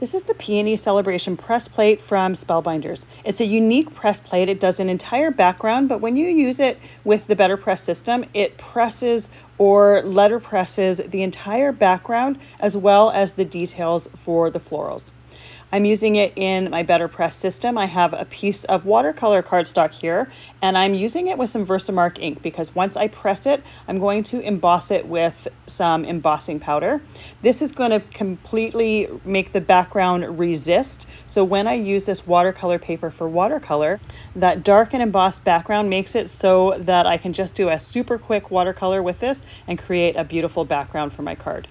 This is the Peony Celebration Press Plate from Spellbinders. It's a unique press plate. It does an entire background, but when you use it with the Better Press system, it presses or letter presses the entire background as well as the details for the florals. I'm using it in my Better Press system. I have a piece of watercolor cardstock here, and I'm using it with some Versamark ink because once I press it, I'm going to emboss it with some embossing powder. This is going to completely make the background resist. So when I use this watercolor paper for watercolor, that dark and embossed background makes it so that I can just do a super quick watercolor with this and create a beautiful background for my card.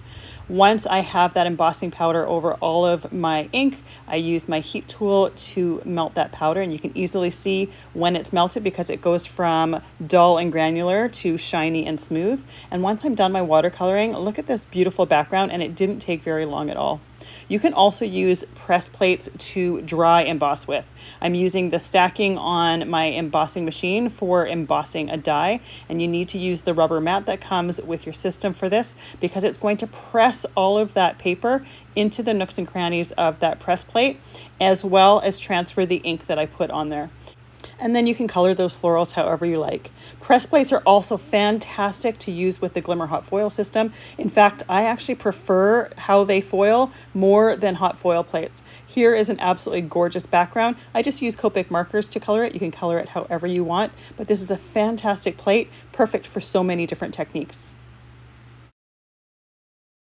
Once I have that embossing powder over all of my ink, I use my heat tool to melt that powder, and you can easily see when it's melted because it goes from dull and granular to shiny and smooth. And once I'm done my watercoloring, look at this beautiful background, and it didn't take very long at all. You can also use press plates to dry emboss with. I'm using the stacking on my embossing machine for embossing a die, and you need to use the rubber mat that comes with your system for this because it's going to press all of that paper into the nooks and crannies of that press plate, as well as transfer the ink that I put on there. And then you can color those florals however you like. Press plates are also fantastic to use with the Glimmer hot foil system. In fact, I actually prefer how they foil more than hot foil plates. Here is an absolutely gorgeous background. I just use Copic markers to color it. You can color it however you want, but this is a fantastic plate, perfect for so many different techniques.